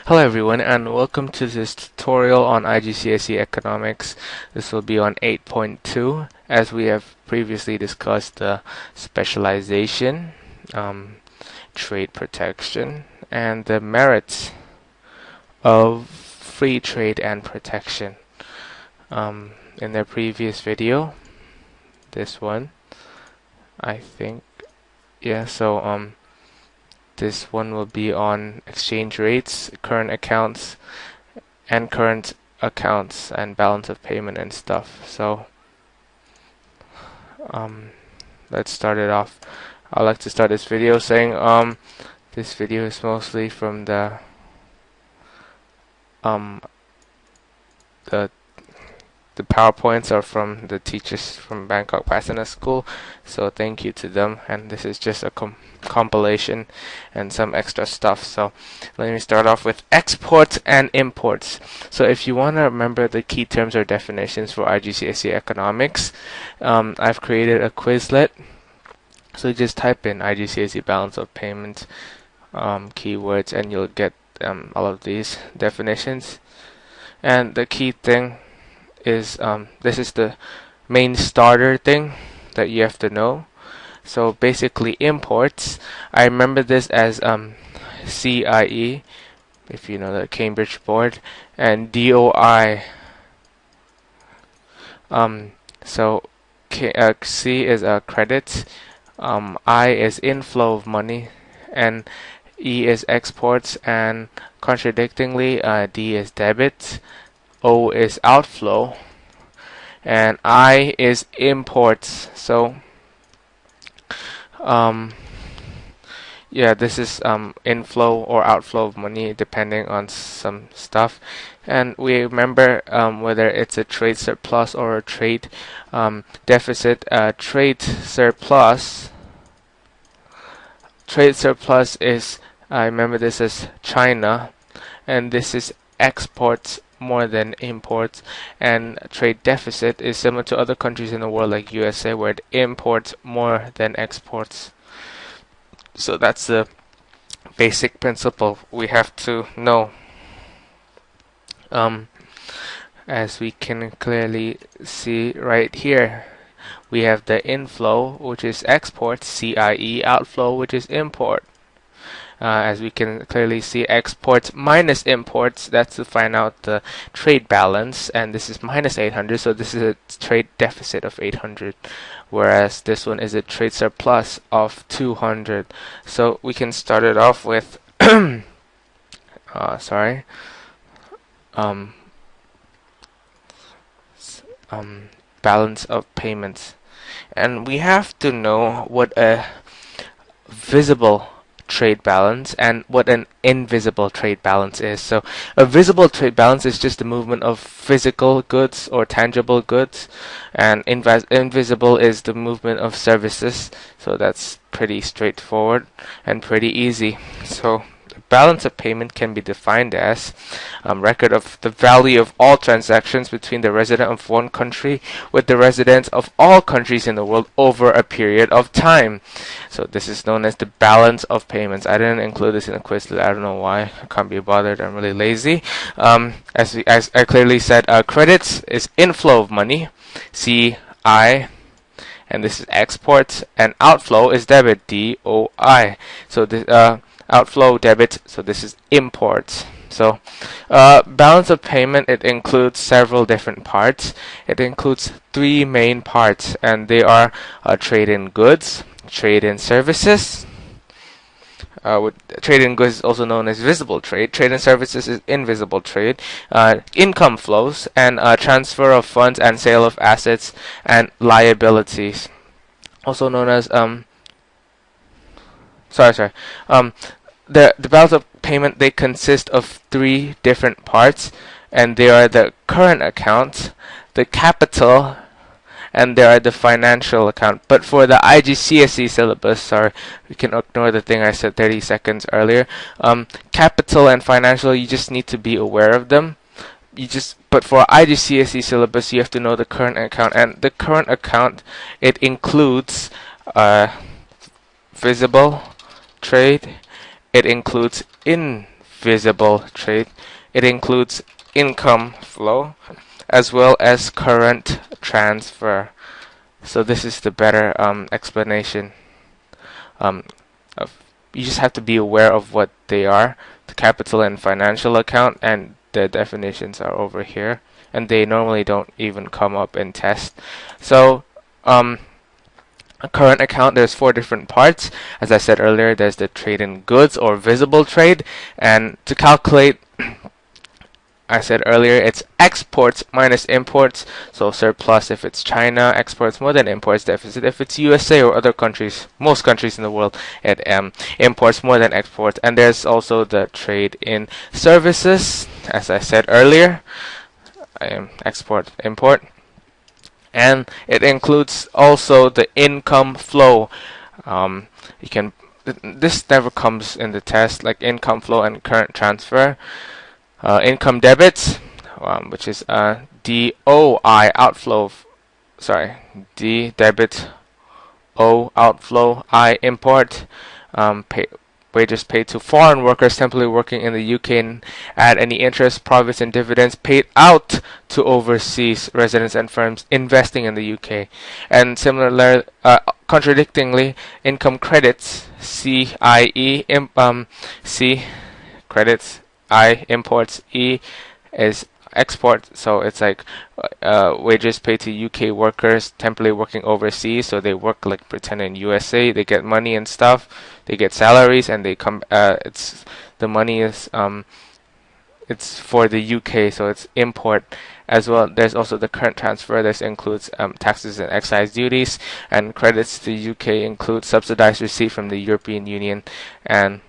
Hello everyone and welcome to this tutorial on IGCSE economics. This will be on 8.2 as we have previously discussed the specialization, trade protection, and the merits of free trade and protection. In the previous video, this one, I think, this one will be on exchange rates, current accounts, and balance of payment and stuff. So let's start it off. I'd like to start this video saying this video is mostly from the PowerPoints are from the teachers from Bangkok Pasana School, so thank you to them, and this is just a compilation and some extra stuff. So let me start off with exports and imports. So if you want to remember the key terms or definitions for IGCSE economics, I've created a Quizlet. So just type in IGCSE balance of payment keywords and you'll get all of these definitions. And the key thing is this is the main starter thing that you have to know. So basically imports, I remember this as CIE, if you know the Cambridge board, and DOI. So C is credit, I is inflow of money, and E is exports, and contradictingly D is debit, O is outflow, and I is imports. So this is inflow or outflow of money depending on some stuff. And we remember whether it's a trade surplus or a trade deficit. Trade surplus is, I remember this as China, and this is exports more than imports, and trade deficit is similar to other countries in the world like USA, where it imports more than exports. So that's the basic principle we have to know. As we can clearly see right here, we have the inflow, which is export, CIE, outflow, which is import. As we can clearly see, exports minus imports, that's to find out the trade balance, and this is minus 800, so this is a trade deficit of 800, whereas this one is a trade surplus of 200. So we can start it off with balance of payments, and we have to know what a visible trade balance and what an invisible trade balance is. So a visible trade balance is just the movement of physical goods or tangible goods, and invisible is the movement of services. So that's pretty straightforward and pretty easy. So balance of payment can be defined as record of the value of all transactions between the resident of one country with the residents of all countries in the world over a period of time. So this is known as the balance of payments. I didn't include this in a Quizlet. I don't know why. I can't be bothered. I'm really lazy. As I clearly said, credits is inflow of money, CI, and this is exports, and outflow is debit, DOI. So this outflow debit, so this is imports. So balance of payment, it includes several different parts. It includes three main parts, and they are trade in goods, trade in services. Trade in goods is also known as visible trade. Trade in services is invisible trade. Income flows, and transfer of funds and sale of assets and liabilities, also known as the balance of payment, they consist of three different parts, and they are the current account, the capital, and there are the financial account. But for the IGCSE syllabus, we can ignore the thing I said 30 seconds earlier. Capital and financial, you just need to be aware of them. But for IGCSE syllabus, you have to know the current account, and the current account, it includes visible trade, it includes visible trade. It includes income flow as well as current transfer. So this is the better explanation. Um, you just have to be aware of what they are. The capital and financial account, and the definitions are over here, and they normally don't even come up in test. So a current account, there's 4 different parts. As I said earlier, there's the trade in goods or visible trade, and to calculate, I said earlier, it's exports minus imports. So surplus if it's China, exports more than imports. Deficit if it's USA or other countries, most countries in the world, it imports more than exports. And there's also the trade in services, as I said earlier, export, import. And it includes also the income flow. You can, this never comes in the test, like income flow and current transfer. Income debits, which is DOI outflow, D debit, O outflow, I import, wages paid to foreign workers temporarily working in the UK, and add any interest, profits, and dividends paid out to overseas residents and firms investing in the UK. And similarly, contradictingly, income credits, CIE, C credits, I imports, E is export. So it's like wages paid to UK workers temporarily working overseas. So they work like pretend in USA. They get money and stuff. They get salaries, and they come. It's the money is it's for the UK, so it's import as well. There's also the current transfer. This includes taxes and excise duties, and credits to the UK include subsidized receipt from the European Union. And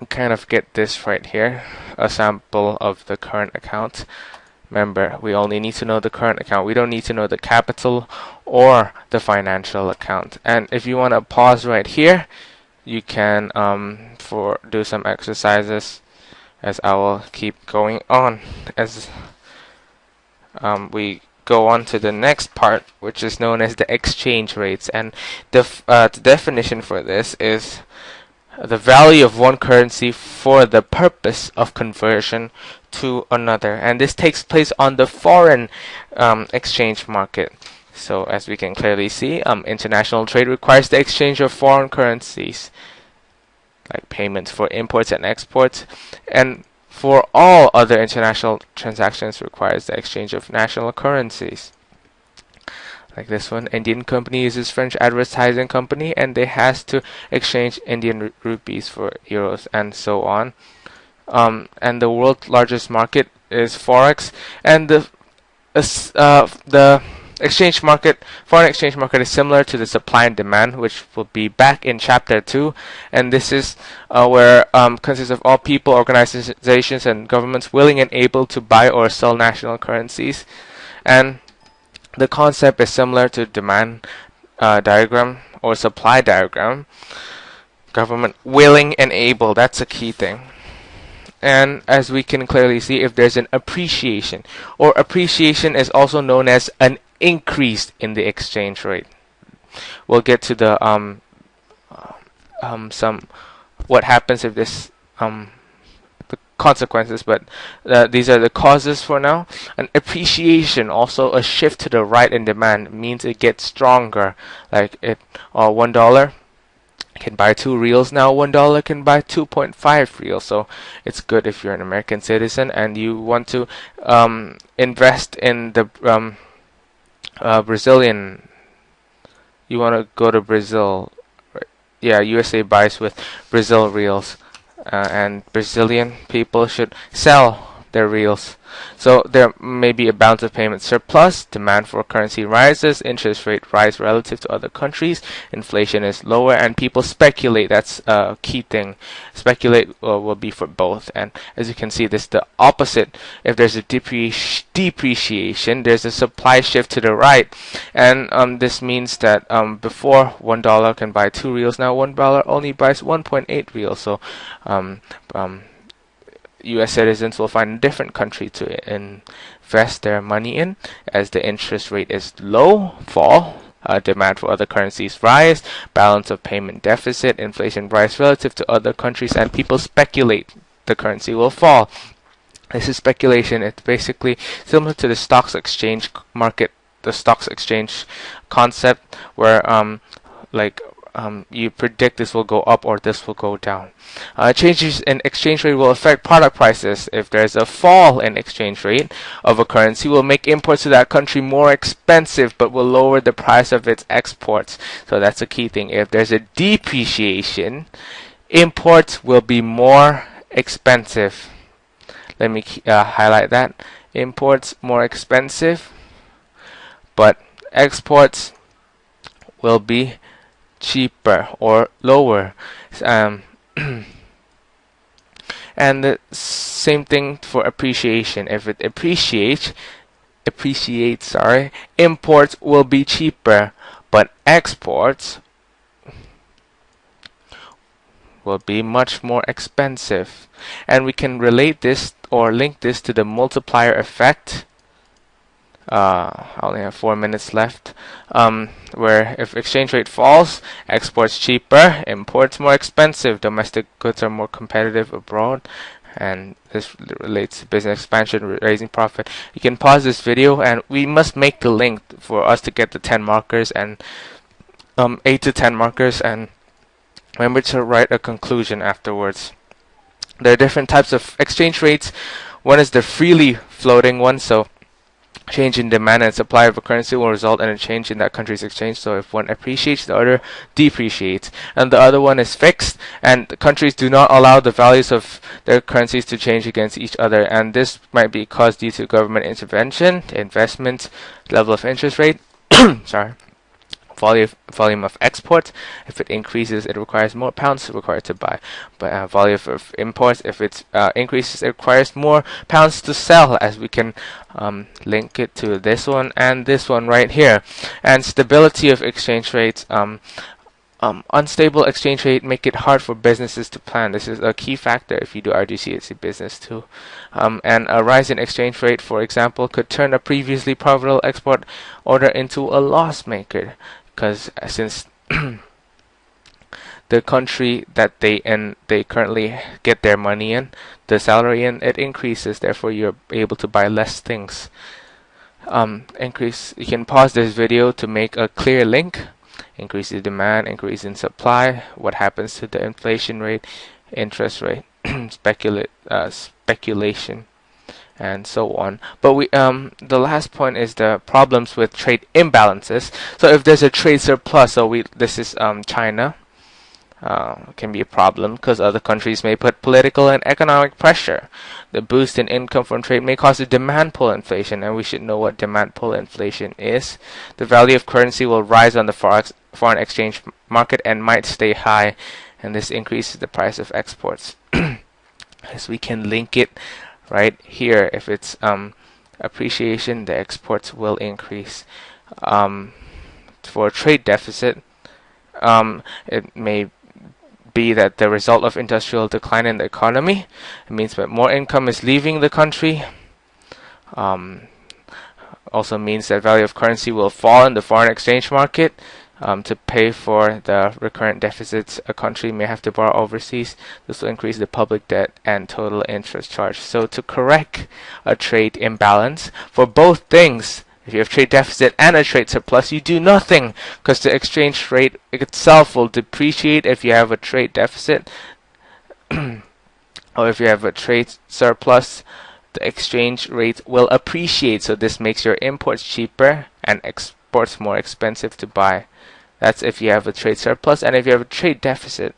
kind of get this right here, a sample of the current account. Remember, we only need to know the current account. We don't need to know the capital or the financial account. And if you want to pause right here, you can do some exercises, as I will keep going on as we go on to the next part, which is known as the exchange rates. And the definition for this is the value of one currency for the purpose of conversion to another, and this takes place on the foreign exchange market. So as we can clearly see, international trade requires the exchange of foreign currencies, like payments for imports and exports, and for all other international transactions requires the exchange of national currencies. Like this one, Indian company uses French advertising company, and they has to exchange Indian rupees for euros, and so on. And the world's largest market is Forex, and the exchange market, foreign exchange market, is similar to the supply and demand, which will be back in chapter 2. And this is where consists of all people, organizations, and governments willing and able to buy or sell national currencies. And the concept is similar to demand diagram or supply diagram. Government willing and able, that's a key thing. And as we can clearly see, if there's an appreciation, or appreciation is also known as an increase in the exchange rate. We'll get to the what happens if this the consequences, but these are the causes for now. An appreciation, also a shift to the right in demand, means it gets stronger. Like it, $1 can buy 2 reals now. $1 can buy 2.5 reals. So it's good if you're an American citizen and you want to invest in the Brazilian. You want to go to Brazil. Yeah, USA buys with Brazil reals, and Brazilian people should sell their reals. So there may be a balance of payment surplus, demand for currency rises, interest rate rise relative to other countries, inflation is lower, and people speculate. That's a key thing. Speculate will be for both. And as you can see, this is the opposite. If there's a depreciation, there's a supply shift to the right. And this means that before $1 can buy 2 reals, now $1 only buys 1.8 reals. So U.S. citizens will find a different country to invest their money in. As the interest rate is low, demand for other currencies rise, balance of payment deficit, inflation rise relative to other countries, and people speculate. the currency will fall. This is speculation. It's basically similar to the stocks exchange market, the stocks exchange concept, where you predict this will go up or this will go down. Changes in exchange rate will affect product prices. If there's a fall in exchange rate of a currency, will make imports to that country more expensive, but will lower the price of its exports. So that's a key thing. If there's a depreciation, imports will be more expensive. Let me highlight that. Imports more expensive, but exports will be cheaper or lower. And the same thing for appreciation. If it appreciates, imports will be cheaper, but exports will be much more expensive. And we can relate this or link this to the multiplier effect. I only have 4 minutes left. Where if exchange rate falls, exports cheaper, imports more expensive, domestic goods are more competitive abroad, and this relates to business expansion, raising profit. You can pause this video, and we must make the link for us to get the 10 markers and 8 to 10 markers, and remember to write a conclusion afterwards. There are different types of exchange rates. One is the freely floating one, so change in demand and supply of a currency will result in a change in that country's exchange. So if one appreciates, the other depreciates. And the other one is fixed, and the countries do not allow the values of their currencies to change against each other. And this might be caused due to government intervention, investment, level of interest rate, sorry, volume of exports. If it increases, it requires more pounds required to buy. But volume of imports, if it increases, it requires more pounds to sell, as we can link it to this one and this one right here. And stability of exchange rates. Unstable exchange rate make it hard for businesses to plan. This is a key factor if you do IGCSE business too. And a rise in exchange rate, for example, could turn a previously profitable export order into a loss maker, because since the country that they currently get their money in, the salary in, it increases. Therefore, you're able to buy less things. You can pause this video to make a clear link. Increase in demand, increase in supply. What happens to the inflation rate, interest rate, speculation, and so on. But the last point is the problems with trade imbalances. So if there's a trade surplus, this is China, can be a problem because other countries may put political and economic pressure. The boost in income from trade may cause a demand pull inflation, and we should know what demand pull inflation is. The value of currency will rise on the foreign exchange market and might stay high, and this increases the price of exports. As we can link it right here. If it's appreciation, the exports will increase. For a trade deficit, it may be that the result of industrial decline in the economy. It means that more income is leaving the country. Also means that value of currency will fall in the foreign exchange market. To pay for the recurrent deficits a country may have to borrow overseas. This will increase the public debt and total interest charge. So to correct a trade imbalance for both things, if you have trade deficit and a trade surplus, you do nothing, because the exchange rate itself will depreciate if you have a trade deficit. Or if you have a trade surplus, the exchange rate will appreciate. So this makes your imports cheaper and exports more expensive to buy. That's if you have a trade surplus. And if you have a trade deficit,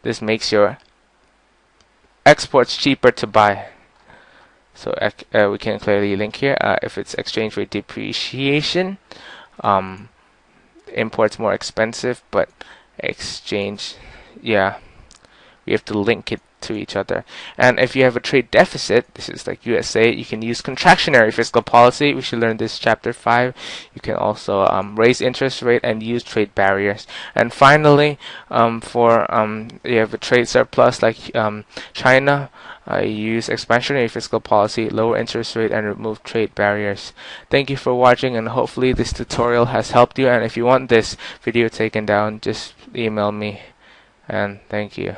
this makes your exports cheaper to buy. So we can clearly link here. If it's exchange rate depreciation, imports more expensive, but exchange, we have to link it to each other. And if you have a trade deficit, this is like USA, you can use contractionary fiscal policy. We should learn this chapter 5. You can also raise interest rate and use trade barriers. And finally, you have a trade surplus like China, use expansionary fiscal policy, lower interest rate, and remove trade barriers. Thank you for watching, and hopefully this tutorial has helped you. And if you want this video taken down, just email me. And thank you.